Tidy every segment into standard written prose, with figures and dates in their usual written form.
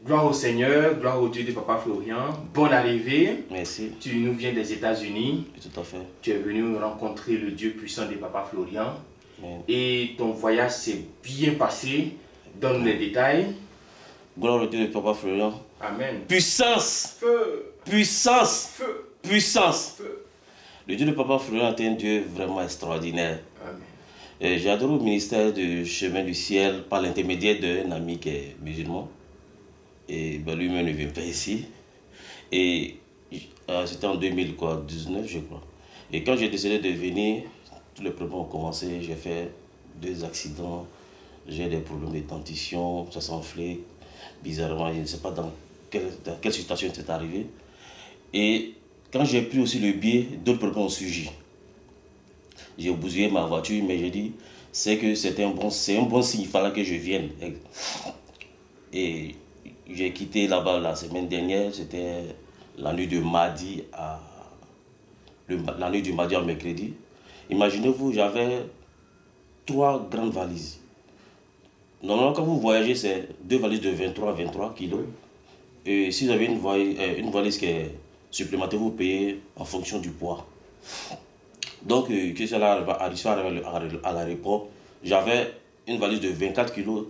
Gloire au Seigneur, gloire au Dieu de Papa Florian. Bonne arrivée. Merci. Tu nous viens des États-Unis. Tout à fait. Tu es venu rencontrer le Dieu puissant de Papa Florian. Amen. Et ton voyage s'est bien passé. Donne les détails. Gloire au Dieu de Papa Florian. Amen. Puissance. Feu. Puissance. Feu. Puissance. Feu. Le Dieu de Papa Florian est un Dieu vraiment extraordinaire. Amen. J'ai adoré au ministère du chemin du ciel par l'intermédiaire d'un ami qui est musulman. Et ben, lui-même ne vient pas ici. Et c'était en 2019, je crois. Et quand j'ai décidé de venir, tous les problèmes ont commencé. J'ai fait 2 accidents. J'ai des problèmes de dentition, ça s'enflait bizarrement. Je ne sais pas dans quelle situation c'est arrivé. Et quand j'ai pris aussi le billet, d'autres problèmes ont surgi. J'ai bousillé ma voiture, mais j'ai dit, c'est un bon signe, il fallait que je vienne. Et j'ai quitté là-bas la semaine dernière, c'était la nuit de mardi la nuit du mardi au mercredi. Imaginez-vous, j'avais 3 grandes valises. Normalement, quand vous voyagez, c'est 2 valises de 23 kilos. Et si vous avez une valise qui est supplémentaire, vous payez en fonction du poids. Donc, que je suis arrivé à l'aéroport, j'avais une valise de 24 kilos,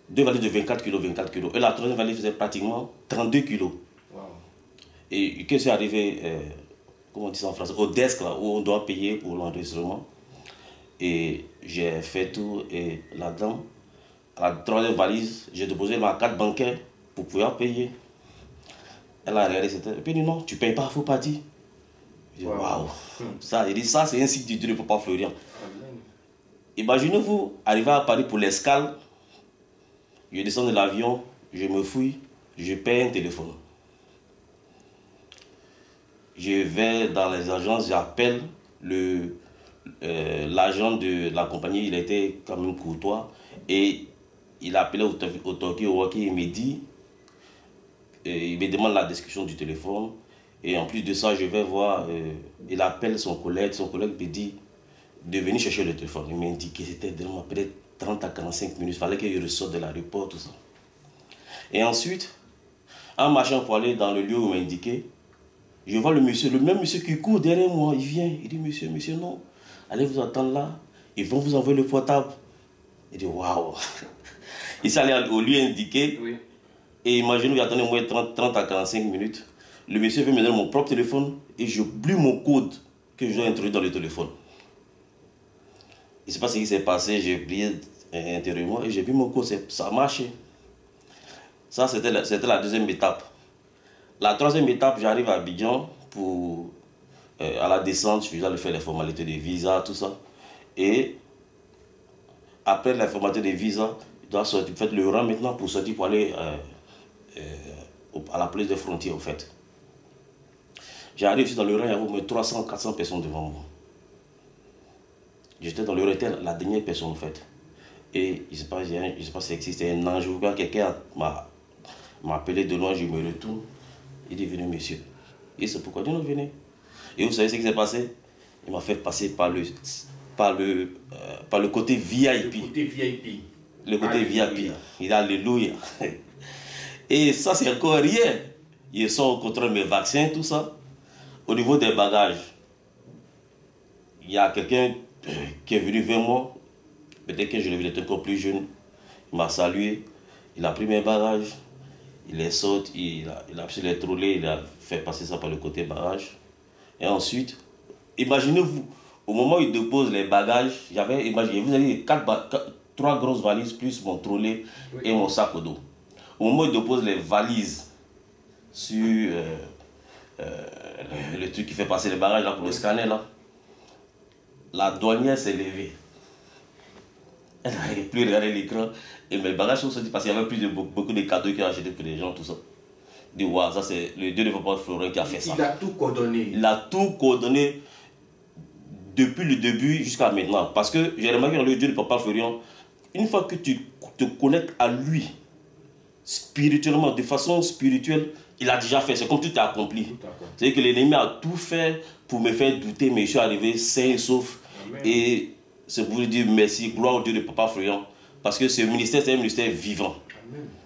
2 valises de 24 kilos. Et la 3e valise faisait pratiquement 32 kilos. Wow. Et que je suis arrivé, comment on dit ça en français, au desk là, où on doit payer pour l'enregistrement. Et j'ai fait tout, et la dame, à la 3e valise, j'ai déposé ma carte bancaire pour pouvoir payer. Elle a regardé, et puis dit non, tu ne payes pas, il faut pas dire. J'ai dit waouh, ça, c'est un signe du Dieu de Papa Florian. Imaginez-vous arriver à Paris pour l'escale, je descends de l'avion, je me fouille, je paye un téléphone. Je vais dans les agences, j'appelle l'agent de la compagnie, il était quand même courtois, et il a appelé au talkie-walkie, il me dit, il me demande la description du téléphone, et en plus de ça, je vais voir, il appelle son collègue me dit de venir chercher le téléphone. Il m'a dit que c'était peut-être 30 à 45 minutes, il fallait qu'il ressorte de l'aéroport, tout ça. Et ensuite, en marchant pour aller dans le lieu où il m'a indiqué, je vois le même monsieur qui court derrière moi, il vient, il dit monsieur, non, allez vous attendre là, ils vont vous envoyer le portable. Il dit waouh. Il s'est allé au lieu indiqué, oui. Et imaginez, j'attendais au moins 30 à 45 minutes. Le monsieur veut me donner mon propre téléphone et j'oublie mon code que je dois introduire dans le téléphone. Il ne sait pas ce qui s'est passé, j'ai oublié intérieurement et j'ai vu mon code, ça a marché. Ça, c'était la 2e étape. La 3e étape, j'arrive à Abidjan pour, à la descente, je dois faire les formalités de visa, tout ça. Et après la formalité de visa, je dois sortir, faites le rang maintenant pour sortir pour aller à la place des frontières, en fait. J'arrive ici dans le rang, il y avait au moins 300, 400 personnes devant moi. J'étais dans le rang, la dernière personne, en fait. Et je ne sais pas si c'était un ange ou quoi, quelqu'un m'a appelé de loin, je me retourne. Il dit, venez, monsieur. Et c'est pourquoi Dieu nous venez. Et vous savez ce qui s'est passé? Il m'a fait passer par le côté VIP. Le côté VIP. Le côté VIP. Il dit, alléluia. Et ça, c'est encore rien. Ils sont contre mes vaccins, tout ça. Au niveau des bagages, il y a quelqu'un qui est venu vers moi. Peut-être que je l'ai vu, il était encore plus jeune. Il m'a salué. Il a pris mes bagages. Il est sorti, il a pris les trolley, il a fait passer ça par le côté barrage. Et ensuite, imaginez-vous, au moment où il dépose les bagages, vous avez 3 grosses valises plus mon trolley et mon sac au dos. Au moment où il dépose les valises sur le truc qui fait passer les bagages là pour le scanner là, la douanière s'est levée. Elle n'avait plus regardé l'écran. Et mes bagages sont sortis parce qu'il y avait beaucoup de cadeaux qu'il a achetés pour les gens, tout ça. Il dit, waouh, ça c'est le Dieu de Papa Florian qui a fait ça. Il a tout coordonné. Il a tout coordonné depuis le début jusqu'à maintenant. Parce que j'ai remarqué dans le Dieu de Papa Florian, une fois que tu te connectes à lui, spirituellement, de façon spirituelle, il a déjà fait. C'est comme tout est accompli. C'est-à-dire que l'ennemi a tout fait pour me faire douter, mais je suis arrivé sain et sauf. Amen. Et c'est pour vous dire merci, gloire au Dieu de Papa Florian. Parce que ce ministère, c'est un ministère vivant.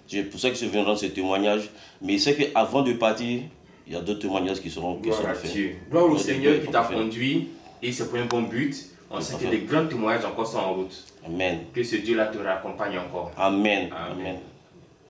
C'est pour ça que je viens rendre ce témoignage. Mais c'est qu'avant de partir, il y a d'autres témoignages qui seront faits. Gloire au Seigneur qui t'a conduit et c'est pour un bon but. On sait que des grands témoignages encore sont en route. Amen. Que ce Dieu-là te raccompagne encore. Amen. Amen.